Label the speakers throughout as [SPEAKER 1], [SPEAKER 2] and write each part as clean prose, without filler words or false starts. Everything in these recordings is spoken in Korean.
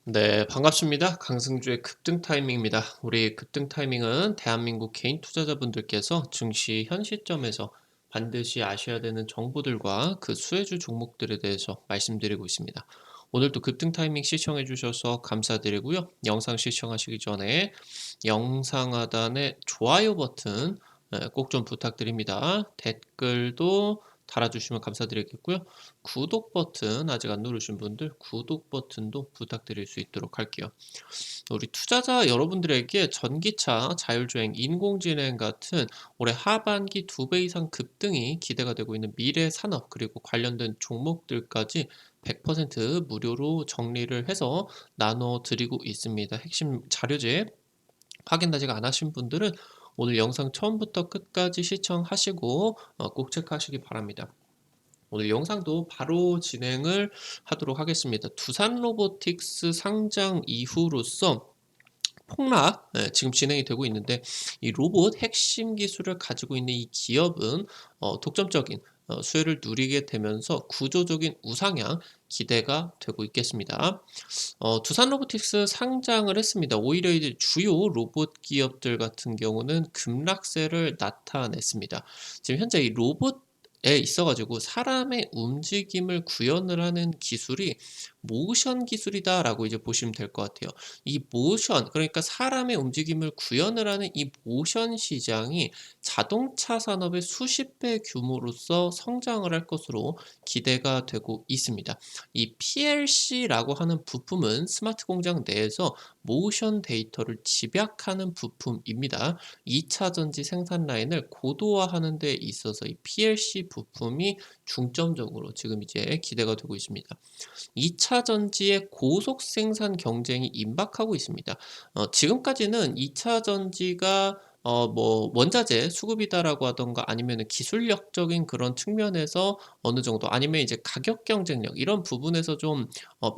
[SPEAKER 1] 네, 반갑습니다. 강승주의 급등 타이밍입니다. 우리 급등 타이밍은 대한민국 개인 투자자분들께서 증시 현 시점에서 반드시 아셔야 되는 정보들과 그 수혜주 종목들에 대해서 말씀드리고 있습니다. 오늘도 급등 타이밍 시청해 주셔서 감사드리고요. 영상 시청하시기 전에 영상 하단에 좋아요 버튼 꼭 좀 부탁드립니다. 댓글도 달아주시면 감사드리겠고요. 구독 버튼 아직 안 누르신 분들 구독 버튼도 부탁드릴 수 있도록 할게요. 우리 투자자 여러분들에게 전기차, 자율주행, 인공지능 같은 올해 하반기 2배 이상 급등이 기대가 되고 있는 미래 산업 그리고 관련된 종목들까지 100% 무료로 정리를 해서 나눠 드리고 있습니다. 핵심 자료집 확인 아직 안 하신 분들은 오늘 영상 처음부터 끝까지 시청하시고 꼭 체크하시기 바랍니다. 오늘 영상도 바로 진행을 하도록 하겠습니다. 두산 로보틱스 상장 이후로서 폭락 지금 진행이 되고 있는데 이 로봇 핵심 기술을 가지고 있는 이 기업은 독점적인 수혜를 누리게 되면서 구조적인 우상향 기대가 되고 있겠습니다. 두산 로보틱스 상장을 했습니다. 오히려 이제 주요 로봇 기업들 같은 경우는 급락세를 나타냈습니다. 지금 현재 이 로봇에 있어가지고 사람의 움직임을 구현을 하는 기술이 모션 기술이다라고 이제 보시면 될 것 같아요. 이 모션, 그러니까 사람의 움직임을 구현을 하는 이 모션 시장이 자동차 산업의 수십 배 규모로서 성장을 할 것으로 기대가 되고 있습니다. 이 PLC라고 하는 부품은 스마트 공장 내에서 모션 데이터를 집약하는 부품입니다. 2차 전지 생산 라인을 고도화하는 데 있어서 이 PLC 부품이 중점적으로 지금 이제 기대가 되고 있습니다. 2차 전지의 고속 생산 경쟁이 임박하고 있습니다. 지금까지는 2차 전지가 뭐 원자재 수급이다라고 하던가 아니면은 기술력적인 그런 측면에서 어느 정도 아니면 이제 가격 경쟁력 이런 부분에서 좀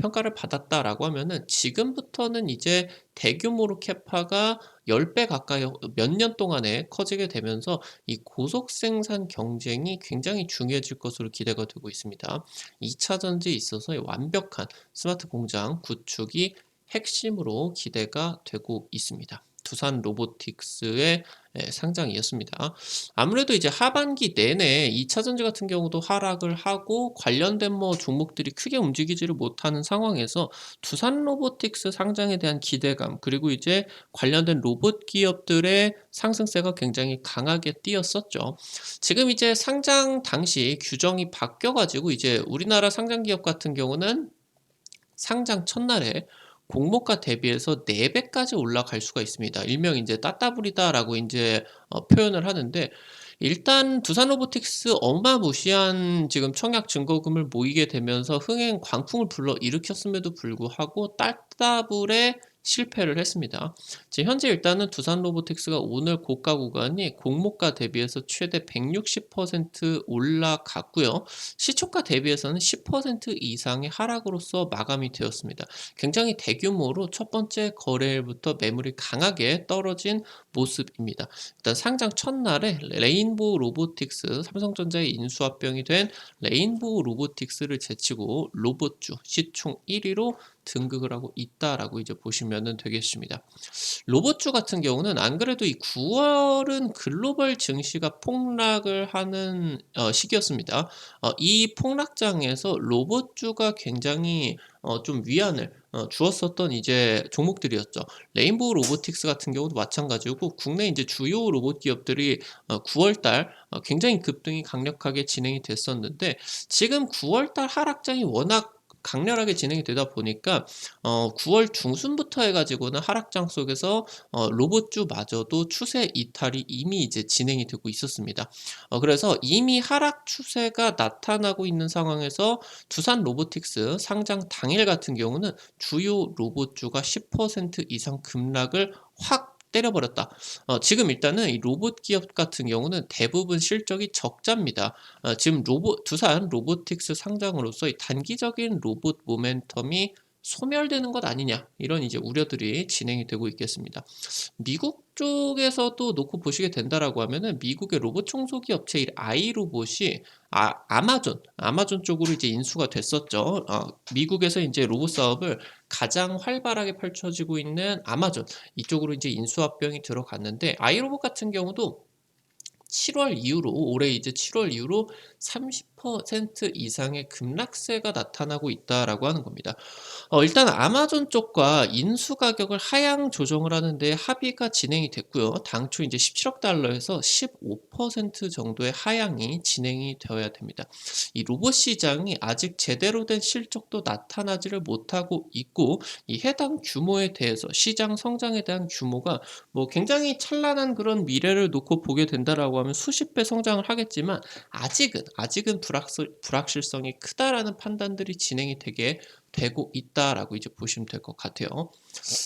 [SPEAKER 1] 평가를 받았다라고 하면은 지금부터는 이제 대규모로 캐파가 10배 가까이 몇 년 동안에 커지게 되면서 이 고속 생산 경쟁이 굉장히 중요해질 것으로 기대가 되고 있습니다. 2차 전지에 있어서의 완벽한 스마트 공장 구축이 핵심으로 기대가 되고 있습니다. 두산 로보틱스의 상장이었습니다. 아무래도 이제 하반기 내내 2차 전지 같은 경우도 하락을 하고 관련된 뭐 종목들이 크게 움직이지를 못하는 상황에서 두산 로보틱스 상장에 대한 기대감 그리고 이제 관련된 로봇 기업들의 상승세가 굉장히 강하게 뛰었었죠. 지금 이제 상장 당시 규정이 바뀌어가지고 이제 우리나라 상장 기업 같은 경우는 상장 첫날에 공모가 대비해서 4배까지 올라갈 수가 있습니다. 일명 이제 따따블이다라고 이제 표현을 하는데 일단 두산 로보틱스 어마무시한 지금 청약 증거금을 모이게 되면서 흥행 광풍을 불러 일으켰음에도 불구하고 따따블에 실패를 했습니다. 지금 현재 일단은 두산 로보틱스가 오늘 고가 구간이 공모가 대비해서 최대 160% 올라갔고요. 시초가 대비해서는 10% 이상의 하락으로서 마감이 되었습니다. 굉장히 대규모로 첫 번째 거래일부터 매물이 강하게 떨어진 모습입니다. 일단 상장 첫날에 레인보우 로보틱스, 삼성전자의 인수합병이 된 레인보우 로보틱스를 제치고 로봇주 시총 1위로 등극을 하고 있다라고 이제 보시면 되겠습니다. 로봇주 같은 경우는 안 그래도 이 9월은 글로벌 증시가 폭락을 하는 시기였습니다. 이 폭락장에서 로봇주가 굉장히 좀 위안을 주었었던 이제 종목들이었죠. 레인보우 로보틱스 같은 경우도 마찬가지고 국내 이제 주요 로봇 기업들이 9월달 굉장히 급등이 강력하게 진행이 됐었는데 지금 9월달 하락장이 워낙 강렬하게 진행이 되다 보니까 9월 중순부터 해가지고는 하락장 속에서 로봇주마저도 추세 이탈이 이미 이제 진행이 되고 있었습니다. 그래서 이미 하락 추세가 나타나고 있는 상황에서 두산 로보틱스 상장 당일 같은 경우는 주요 로봇주가 10% 이상 급락을 확 때려버렸다. 지금 일단은 이 로봇 기업 같은 경우는 대부분 실적이 적자입니다. 지금 두산 로보틱스 상장으로서 이 단기적인 로봇 모멘텀이 소멸되는 것 아니냐 이런 이제 우려들이 진행이 되고 있겠습니다. 미국 쪽에서도 놓고 보시게 된다라고 하면은 미국의 로봇 청소기 업체인 아이로봇이 아마존 쪽으로 이제 인수가 됐었죠. 미국에서 이제 로봇 사업을 가장 활발하게 펼쳐지고 있는 아마존 이쪽으로 이제 인수합병이 들어갔는데 아이로봇 같은 경우도 7월 이후로 올해 이제 7월 이후로 30% 이상의 급락세가 나타나고 있다라고 하는 겁니다. 일단 아마존 쪽과 인수 가격을 하향 조정을 하는데 합의가 진행이 됐고요. 당초 이제 17억 달러에서 15% 정도의 하향이 진행이 되어야 됩니다. 이 로봇 시장이 아직 제대로 된 실적도 나타나지를 못하고 있고 이 해당 규모에 대해서 시장 성장에 대한 규모가 뭐 굉장히 찬란한 그런 미래를 놓고 보게 된다라고 하면 수십 배 성장을 하겠지만 아직은 불확실성이 크다라는 판단들이 진행이 되게 되고 있다라고 이제 보시면 될 것 같아요.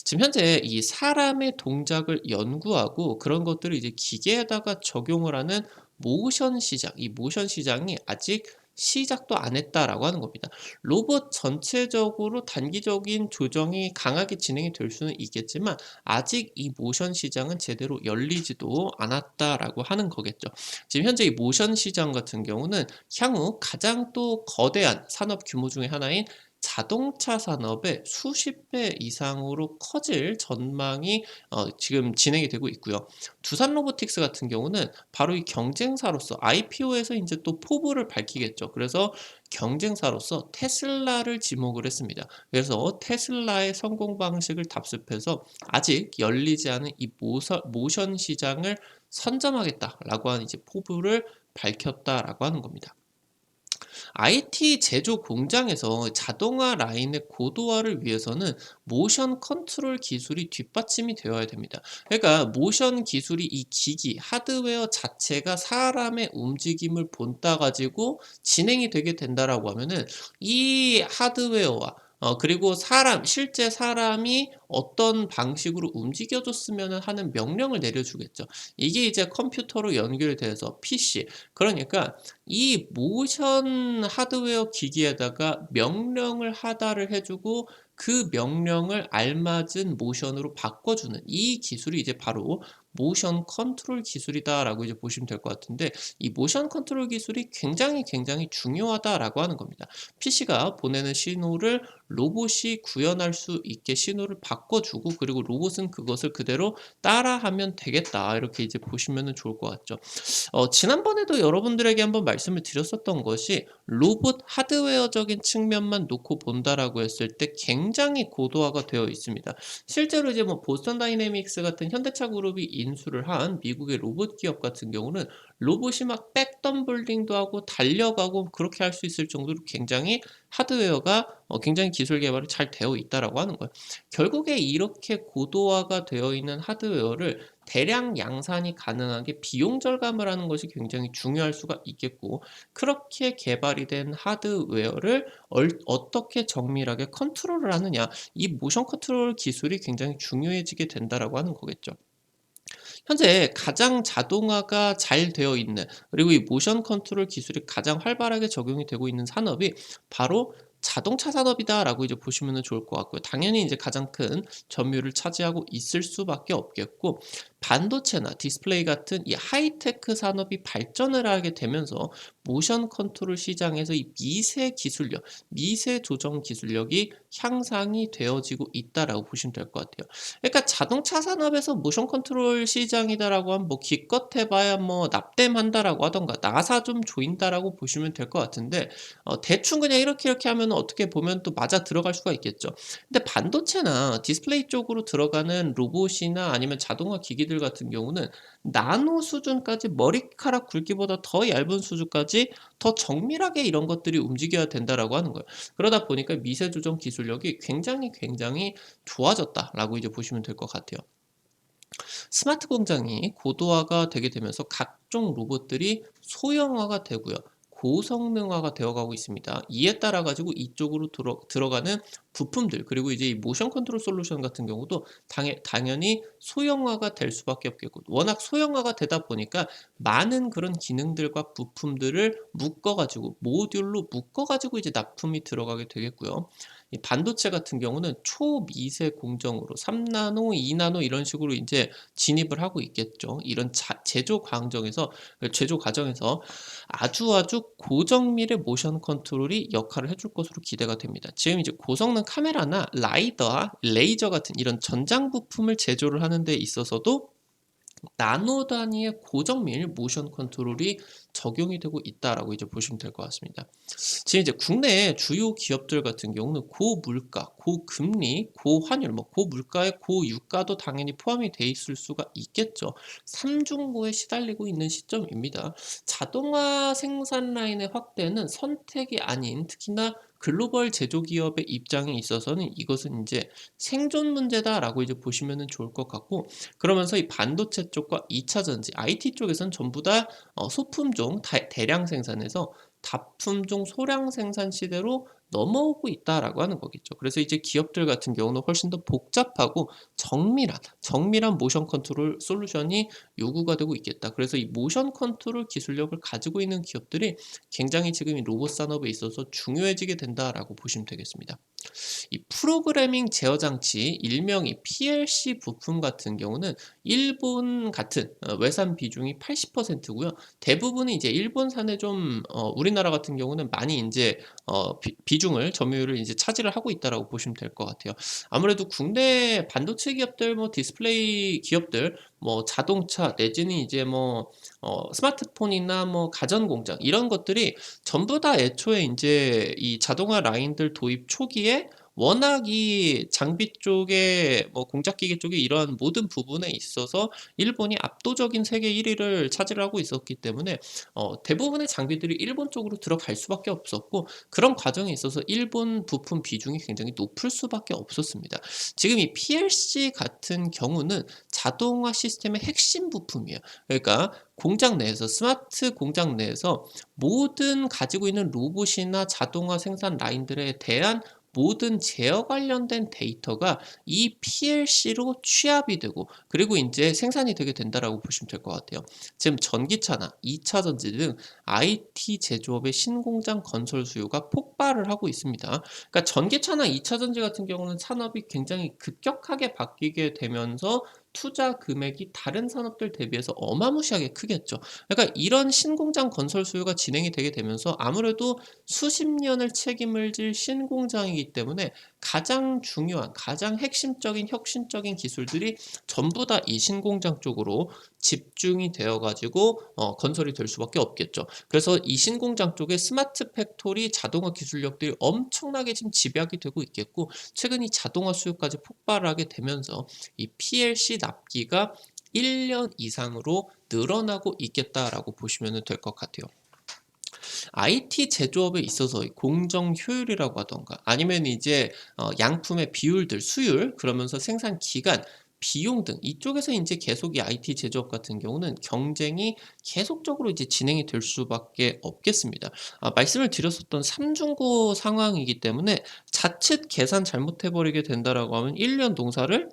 [SPEAKER 1] 지금 현재 이 사람의 동작을 연구하고 그런 것들을 이제 기계에다가 적용을 하는 모션 시장, 이 모션 시장이 아직 시작도 안 했다라고 하는 겁니다. 로봇 전체적으로 단기적인 조정이 강하게 진행이 될 수는 있겠지만 아직 이 모션 시장은 제대로 열리지도 않았다라고 하는 거겠죠. 지금 현재 이 모션 시장 같은 경우는 향후 가장 또 거대한 산업 규모 중에 하나인 자동차 산업의 수십 배 이상으로 커질 전망이 지금 진행이 되고 있고요. 두산 로보틱스 같은 경우는 바로 이 경쟁사로서 IPO에서 이제 또 포부를 밝히겠죠. 그래서 경쟁사로서 테슬라를 지목을 했습니다. 그래서 테슬라의 성공 방식을 답습해서 아직 열리지 않은 이 모션 시장을 선점하겠다라고 하는 이제 포부를 밝혔다라고 하는 겁니다. IT 제조 공장에서 자동화 라인의 고도화를 위해서는 모션 컨트롤 기술이 뒷받침이 되어야 됩니다. 그러니까 모션 기술이 이 기기, 하드웨어 자체가 사람의 움직임을 본따 가지고 진행이 되게 된다라고 하면은 이 하드웨어와 그리고 실제 사람이 어떤 방식으로 움직여줬으면 하는 명령을 내려주겠죠. 이게 이제 컴퓨터로 연결돼서 PC. 그러니까 이 모션 하드웨어 기기에다가 명령을 하다를 해주고 그 명령을 알맞은 모션으로 바꿔주는 이 기술이 이제 바로 모션 컨트롤 기술이다라고 이제 보시면 될 것 같은데 이 모션 컨트롤 기술이 굉장히 중요하다라고 하는 겁니다. PC가 보내는 신호를 로봇이 구현할 수 있게 신호를 바꿔주고 그리고 로봇은 그것을 그대로 따라하면 되겠다 이렇게 이제 보시면 좋을 것 같죠. 지난번에도 여러분들에게 한번 말씀을 드렸었던 것이 로봇 하드웨어적인 측면만 놓고 본다라고 했을 때 굉장히 고도화가 되어 있습니다. 실제로 이제 뭐 보스턴 다이내믹스 같은 현대차 그룹이 인수를 한 미국의 로봇 기업 같은 경우는 로봇이 막 백덤블링도 하고 달려가고 그렇게 할 수 있을 정도로 굉장히 하드웨어가 굉장히 기술 개발이 잘 되어 있다라고 하는 거예요. 결국에 이렇게 고도화가 되어 있는 하드웨어를 대량 양산이 가능하게 비용 절감을 하는 것이 굉장히 중요할 수가 있겠고 그렇게 개발이 된 하드웨어를 어떻게 정밀하게 컨트롤을 하느냐 이 모션 컨트롤 기술이 굉장히 중요해지게 된다라고 하는 거겠죠. 현재 가장 자동화가 잘 되어 있는 그리고 이 모션 컨트롤 기술이 가장 활발하게 적용이 되고 있는 산업이 바로 자동차 산업이다라고 이제 보시면 좋을 것 같고요. 당연히 이제 가장 큰 점유율을 차지하고 있을 수밖에 없겠고 반도체나 디스플레이 같은 이 하이테크 산업이 발전을 하게 되면서 모션 컨트롤 시장에서 이 미세 조정 기술력이 향상이 되어지고 있다라고 보시면 될 것 같아요. 그러니까 자동차 산업에서 모션 컨트롤 시장이다라고 하면 뭐 기껏 해봐야 뭐 납땜한다라고 하던가 나사 좀 조인다라고 보시면 될 것 같은데 대충 그냥 이렇게 하면 어떻게 보면 또 맞아 들어갈 수가 있겠죠. 근데 반도체나 디스플레이 쪽으로 들어가는 로봇이나 아니면 자동화 기기들 같은 경우는 나노 수준까지 머리카락 굵기보다 더 얇은 수준까지 더 정밀하게 이런 것들이 움직여야 된다라고 하는 거예요. 그러다 보니까 미세 조정 기술력이 굉장히 좋아졌다라고 이제 보시면 될 것 같아요. 스마트 공장이 고도화가 되게 되면서 각종 로봇들이 소형화가 되고요. 고성능화가 되어가고 있습니다. 이에 따라 가지고 이쪽으로 들어가는 부품들 그리고 이제 이 모션 컨트롤 솔루션 같은 경우도 당연히 소형화가 될 수밖에 없겠고 워낙 소형화가 되다 보니까 많은 그런 기능들과 부품들을 묶어가지고 모듈로 묶어가지고 이제 납품이 들어가게 되겠고요. 이 반도체 같은 경우는 초미세 공정으로 3나노, 2나노 이런 식으로 인제 진입을 하고 있겠죠. 이런 제조 과정에서 아주 고정밀의 모션 컨트롤이 역할을 해줄 것으로 기대가 됩니다. 지금 이제 고성능 카메라나 라이더와 레이저 같은 이런 전장 부품을 제조를 하는 데 있어서도 나노 단위의 고정밀 모션 컨트롤이 적용이 되고 있다라고 이제 보시면 될 것 같습니다. 지금 이제 국내 주요 기업들 같은 경우는 고물가, 고금리, 고환율, 뭐 고물가에 고유가도 당연히 포함이 돼 있을 수가 있겠죠. 삼중고에 시달리고 있는 시점입니다. 자동화 생산 라인의 확대는 선택이 아닌 특히나 글로벌 제조기업의 입장에 있어서는 이것은 이제 생존 문제다라고 이제 보시면 좋을 것 같고, 그러면서 이 반도체 쪽과 2차 전지, IT 쪽에서는 전부 다 소품종 대량 생산에서 다품종 소량 생산 시대로 넘어오고 있다라고 하는 거겠죠. 그래서 이제 기업들 같은 경우는 훨씬 더 복잡하고 정밀한 모션 컨트롤 솔루션이 요구가 되고 있겠다. 그래서 이 모션 컨트롤 기술력을 가지고 있는 기업들이 굉장히 지금 이 로봇 산업에 있어서 중요해지게 된다라고 보시면 되겠습니다. 이 프로그래밍 제어 장치 일명이 PLC 부품 같은 경우는 일본 같은 외산 비중이 80%고요. 대부분이 이제 일본산에 좀 우리나라 같은 경우는 많이 이제 비중을 점유율을 이제 차지를 하고 있다라고 보시면 될 것 같아요. 아무래도 국내 반도체 기업들, 뭐 디스플레이 기업들, 뭐 자동차 내지는 이제 뭐 스마트폰이나 뭐 가전 공장 이런 것들이 전부 다 애초에 인제 이 자동화 라인들 도입 초기에 워낙 이 장비 쪽에 뭐 공작기계 쪽에 이러한 모든 부분에 있어서 일본이 압도적인 세계 1 위를 차지를 하고 있었기 때문에 대부분의 장비들이 일본 쪽으로 들어갈 수밖에 없었고, 그런 과정에 있어서 일본 부품 비중이 굉장히 높을 수밖에 없었습니다. 지금 이 PLC 같은 경우는 자동화 시스템의 핵심 부품이에요. 그러니까 공장 내에서 스마트 공장 내에서 모든 가지고 있는 로봇이나 자동화 생산 라인들에 대한 모든 제어 관련된 데이터가 이 PLC로 취합이 되고, 그리고 인제 생산이 되게 된다라고 보시면 될 것 같아요. 지금 전기차나 2차 전지 등 IT 제조업의 신공장 건설 수요가 폭발을 하고 있습니다. 그러니까 전기차나 2차 전지 같은 경우는 산업이 굉장히 급격하게 바뀌게 되면서 투자 금액이 다른 산업들 대비해서 어마무시하게 크겠죠. 그러니까 이런 신공장 건설 수요가 진행이 되게 되면서 아무래도 수십 년을 책임을 질 신공장이기 때문에 가장 중요한, 가장 핵심적인 혁신적인 기술들이 전부 다 이 신공장 쪽으로 집중이 되어 가지고 건설이 될 수밖에 없겠죠. 그래서 이 신공장 쪽에 스마트 팩토리 자동화 기술력들이 엄청나게 지금 집약이 되고 있겠고, 최근 이 자동화 수요까지 폭발하게 되면서 이 PLC 납기가 1년 이상으로 늘어나고 있겠다라고 보시면 될 것 같아요. IT 제조업에 있어서 공정 효율이라고 하던가 아니면 이제 양품의 비율들, 수율, 그러면서 생산 기간, 비용 등 이쪽에서 이제 계속 이 IT 제조업 같은 경우는 경쟁이 계속적으로 이제 진행이 될 수밖에 없겠습니다. 말씀을 드렸었던 삼중고 상황이기 때문에 자칫 계산 잘못해 버리게 된다라고 하면 1년 농사를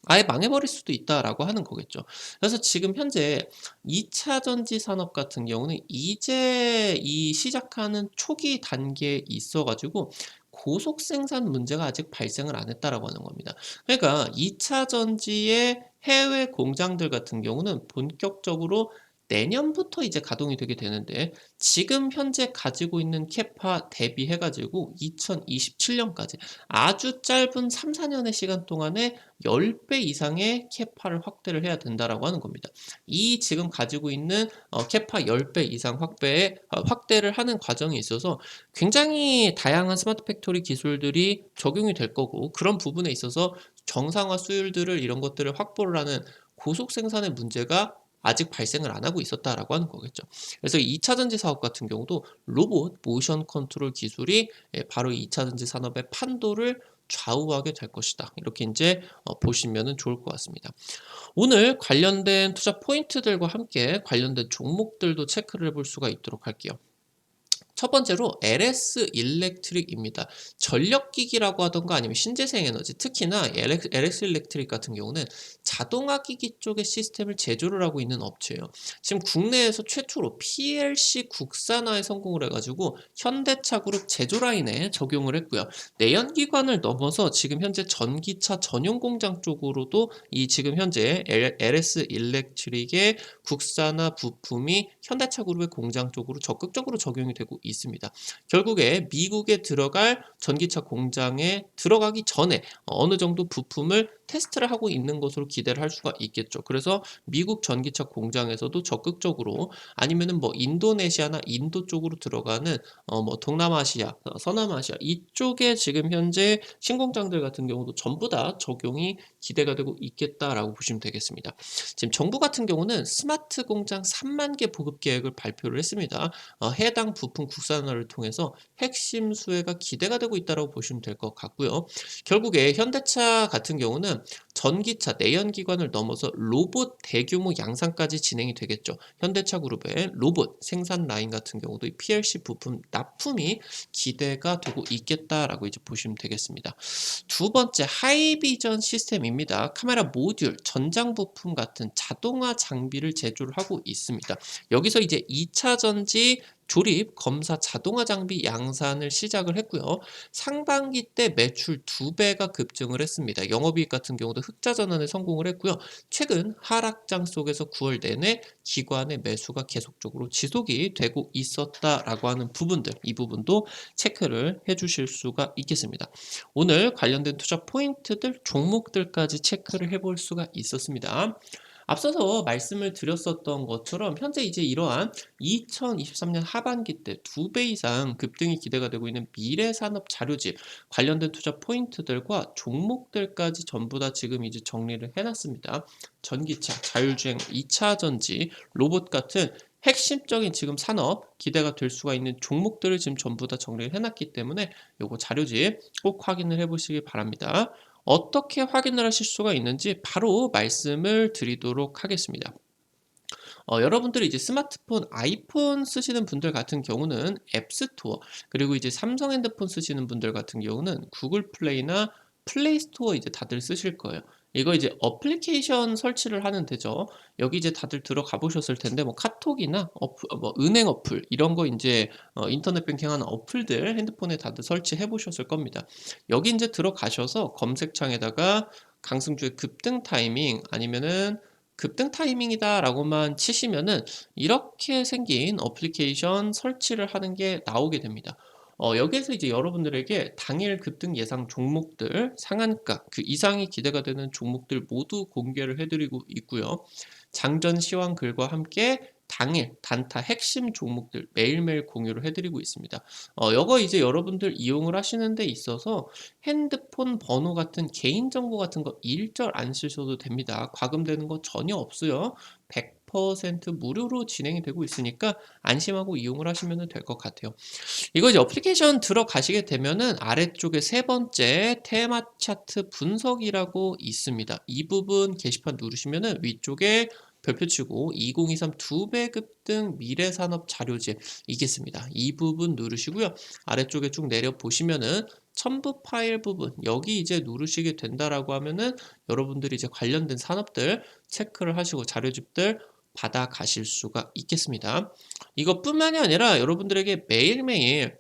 [SPEAKER 1] 아예 망해버릴 수도 있다라고 하는 거겠죠. 그래서 지금 현재 2차 전지 산업 같은 경우는 이제 이 시작하는 초기 단계에 있어 가지고 고속 생산 문제가 아직 발생을 안 했다라고 하는 겁니다. 그러니까 2차 전지의 해외 공장들 같은 경우는 본격적으로 내년부터 이제 가동이 되게 되는데, 지금 현재 가지고 있는 캐파 대비해 가지고 2027년까지 아주 짧은 3-4년의 시간 동안에 10배 이상의 캐파를 확대를 해야 된다라고 하는 겁니다. 이 지금 가지고 있는 캐파 10배 이상 확대를 하는 과정에 있어서 굉장히 다양한 스마트 팩토리 기술들이 적용이 될 거고, 그런 부분에 있어서 정상화 수율들을 이런 것들을 확보를 하는 고속 생산의 문제가 아직 발생을 안 하고 있었다라고 하는 거겠죠. 그래서 2차 전지 사업 같은 경우도 로봇 모션 컨트롤 기술이 바로 2차 전지 산업의 판도를 좌우하게 될 것이다. 이렇게 이제 보시면 좋을 것 같습니다. 오늘 관련된 투자 포인트들과 함께 관련된 종목들도 체크를 해볼 수가 있도록 할게요. 첫 번째로 LS 일렉트릭입니다. 전력기기라고 하던가 아니면 신재생 에너지, 특히나 LS 일렉트릭 같은 경우는 자동화 기기 쪽의 시스템을 제조를 하고 있는 업체예요. 지금 국내에서 최초로 PLC 국산화에 성공을 해가지고 현대차 그룹 제조 라인에 적용을 했고요. 내연기관을 넘어서 지금 현재 전기차 전용 공장 쪽으로도 이 지금 현재 LS 일렉트릭의 국산화 부품이 현대차 그룹의 공장 쪽으로 적극적으로 적용이 되고 있습니다. 결국에 미국에 들어갈 전기차 공장에 들어가기 전에 어느 정도 부품을 테스트를 하고 있는 것으로 기대를 할 수가 있겠죠. 그래서 미국 전기차 공장에서도 적극적으로, 아니면은 뭐 인도네시아나 인도 쪽으로 들어가는 뭐 동남아시아, 서남아시아 이쪽에 지금 현재 신공장들 같은 경우도 전부 다 적용이 기대가 되고 있겠다라고 보시면 되겠습니다. 지금 정부 같은 경우는 스마트 공장 3만 개 보급 계획을 발표를 했습니다. 해당 부품 국산화를 통해서 핵심 수혜가 기대가 되고 있다고 보시면 될 것 같고요. 결국에 현대차 같은 경우는 전기차 내연기관을 넘어서 로봇 대규모 양산까지 진행이 되겠죠. 현대차 그룹의 로봇 생산 라인 같은 경우도 이 PLC 부품 납품이 기대가 되고 있겠다라고 이제 보시면 되겠습니다. 두 번째, 하이비전 시스템입니다. 카메라 모듈, 전장 부품 같은 자동화 장비를 제조를 하고 있습니다. 여기서 이제 2차 전지 조립, 검사, 자동화 장비 양산을 시작을 했고요. 상반기 때 매출 2배가 급증을 했습니다. 영업이익 같은 경우도 흑자 전환에 성공을 했고요. 최근 하락장 속에서 9월 내내 기관의 매수가 계속적으로 지속이 되고 있었다라고 하는 부분들, 이 부분도 체크를 해주실 수가 있겠습니다. 오늘 관련된 투자 포인트들, 종목들까지 체크를 해볼 수가 있었습니다. 앞서서 말씀을 드렸었던 것처럼 현재 이제 이러한 2023년 하반기 때 2배 이상 급등이 기대가 되고 있는 미래산업 자료집 관련된 투자 포인트들과 종목들까지 전부 다 지금 이제 정리를 해놨습니다. 전기차, 자율주행, 2차 전지, 로봇 같은 핵심적인 지금 산업 기대가 될 수가 있는 종목들을 지금 전부 다 정리를 해놨기 때문에 요거 자료집 꼭 확인을 해보시기 바랍니다. 어떻게 확인을 하실 수가 있는지 바로 말씀을 드리도록 하겠습니다. 여러분들이 이제 스마트폰, 아이폰 쓰시는 분들 같은 경우는 앱스토어, 그리고 이제 삼성 핸드폰 쓰시는 분들 같은 경우는 구글 플레이나 플레이 스토어 이제 다들 쓰실 거예요. 이거 이제 어플리케이션 설치를 하는 데죠. 여기 이제 다들 들어가 보셨을 텐데, 뭐 카톡이나 뭐 은행 어플 이런 거 이제 인터넷 뱅킹하는 어플들 핸드폰에 다들 설치해 보셨을 겁니다. 여기 이제 들어가셔서 검색창에다가 강승주의 급등 타이밍 아니면은 급등 타이밍이다 라고만 치시면은 이렇게 생긴 어플리케이션 설치를 하는 게 나오게 됩니다. 여기에서 이제 여러분들에게 당일 급등 예상 종목들, 상한가, 그 이상이 기대가 되는 종목들 모두 공개를 해드리고 있고요. 장전 시황 글과 함께 당일 단타 핵심 종목들 매일매일 공유를 해드리고 있습니다. 이거 이제 여러분들 이용을 하시는 데 있어서 핸드폰 번호 같은 개인정보 같은 거 일절 안 쓰셔도 됩니다. 과금되는 거 전혀 없어요. 100% 무료로 진행이 되고 있으니까 안심하고 이용을 하시면 될 것 같아요. 이거 이제 어플리케이션 들어가시게 되면은 아래쪽에 세 번째 테마 차트 분석이라고 있습니다. 이 부분 게시판 누르시면은 위쪽에 별표 치고 2023 2배 급등 미래산업 자료집 있겠습니다. 이 부분 누르시고요. 아래쪽에 쭉 내려 보시면은 첨부 파일 부분 여기 이제 누르시게 된다라고 하면은 여러분들이 이제 관련된 산업들 체크를 하시고 자료집들 받아 가실 수가 있겠습니다. 이것뿐만이 아니라 여러분들에게 매일매일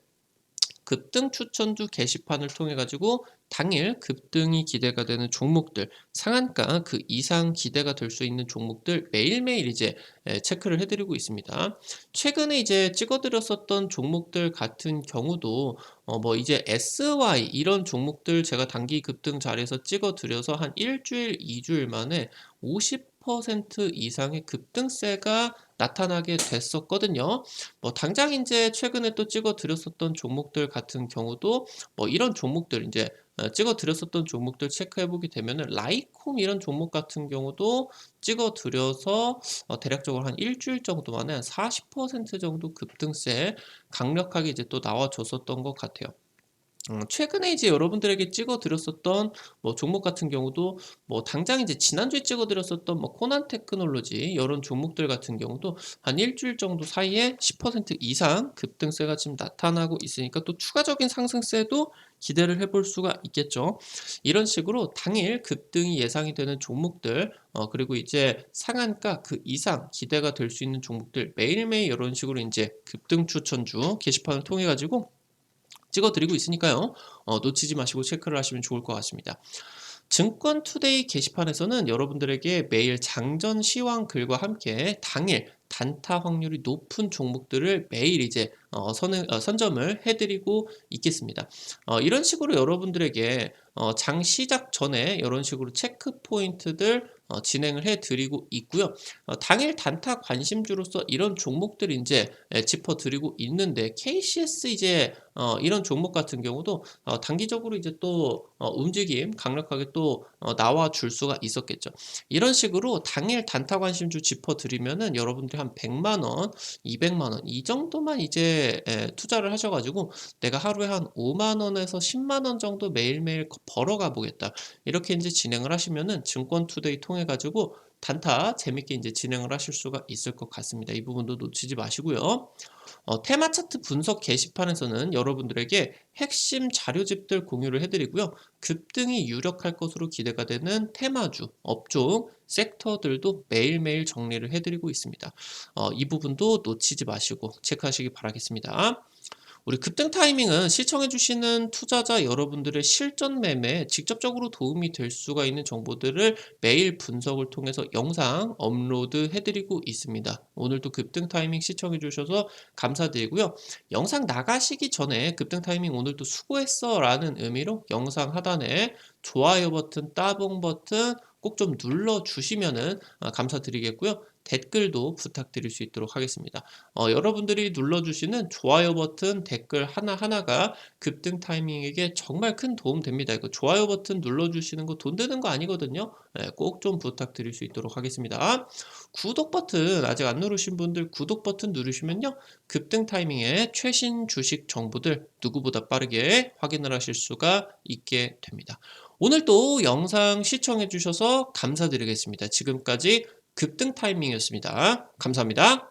[SPEAKER 1] 급등 추천주 게시판을 통해 가지고 당일 급등이 기대가 되는 종목들, 상한가 그 이상 기대가 될 수 있는 종목들 매일매일 이제 체크를 해드리고 있습니다. 최근에 이제 찍어드렸었던 종목들 같은 경우도 뭐 이제 SY 이런 종목들 제가 단기 급등 자리에서 찍어드려서 한 일주일, 2주일 만에 50% 이상의 급등세가 나타나게 됐었거든요. 뭐 당장 이제 최근에 또 찍어 드렸었던 종목들 같은 경우도 뭐 이런 종목들 이제 찍어 드렸었던 종목들 체크해 보게 되면은 라이콤 이런 종목 같은 경우도 찍어 드려서 대략적으로 한 일주일 정도 만에 한 40% 정도 급등세 강력하게 이제 또 나와 줬었던 것 같아요. 최근에 이제 여러분들에게 찍어 드렸었던 뭐 종목 같은 경우도 뭐 당장 이제 지난주에 찍어 드렸었던 뭐 코난 테크놀로지 요런 종목들 같은 경우도 한 일 주일 정도 사이에 10% 이상 급등세가 지금 나타나고 있으니까 또 추가적인 상승세도 기대를 해볼 수가 있겠죠. 이런 식으로 당일 급등이 예상이 되는 종목들 그리고 이제 상한가 그 이상 기대가 될 수 있는 종목들 매일매일 이런 식으로 인제 급등 추천주 게시판을 통해 가지고 찍어 드리고 있으니까요. 놓치지 마시고 체크를 하시면 좋을 것 같습니다. 증권투데이 게시판에서는 여러분들에게 매일 장전 시황 글과 함께 당일 단타 확률이 높은 종목들을 매일 이제 선점을 해드리고 있겠습니다. 이런 식으로 여러분들에게 장 시작 전에 이런 식으로 체크 포인트들 진행을 해드리고 있고요. 당일 단타 관심주로서 이런 종목들 이제 짚어드리고 있는데 KCS 이제 이런 종목 같은 경우도 단기적으로 이제 또 움직임 강력하게 또 나와 줄 수가 있었겠죠. 이런 식으로 당일 단타 관심주 짚어드리면은 여러분들이 한 100만 원, 200만 원 이 정도만 이제 투자를 하셔가지고 내가 하루에 한 5만 원에서 10만 원 정도 매일매일 벌어가 보겠다. 이렇게 이제 진행을 하시면은 증권투데이 통해 가지고 단타 재밌게 이제 진행을 하실 수가 있을 것 같습니다. 이 부분도 놓치지 마시고요. 테마 차트 분석 게시판에서는 여러분들에게 핵심 자료집들 공유를 해드리고요. 급등이 유력할 것으로 기대가 되는 테마주, 업종, 섹터들도 매일매일 정리를 해드리고 있습니다. 이 부분도 놓치지 마시고 체크하시기 바라겠습니다. 우리 급등 타이밍은 시청해주시는 투자자 여러분들의 실전 매매에 직접적으로 도움이 될 수가 있는 정보들을 매일 분석을 통해서 영상 업로드 해드리고 있습니다. 오늘도 급등 타이밍 시청해주셔서 감사드리고요. 영상 나가시기 전에 급등 타이밍 오늘도 수고했어 라는 의미로 영상 하단에 좋아요 버튼, 따봉 버튼 꼭 좀 눌러주시면은 감사드리겠고요. 댓글도 부탁드릴 수 있도록 하겠습니다. 여러분들이 눌러주시는 좋아요 버튼, 댓글 하나하나가 급등 타이밍에게 정말 큰 도움 됩니다. 이거 좋아요 버튼 눌러주시는 거 돈 드는 거 아니거든요. 꼭 좀 부탁드릴 수 있도록 하겠습니다. 구독 버튼 아직 안 누르신 분들 구독 버튼 누르시면요. 급등 타이밍에 최신 주식 정보들 누구보다 빠르게 확인을 하실 수가 있게 됩니다. 오늘도 영상 시청해 주셔서 감사드리겠습니다. 지금까지 급등 타이밍이었습니다. 감사합니다.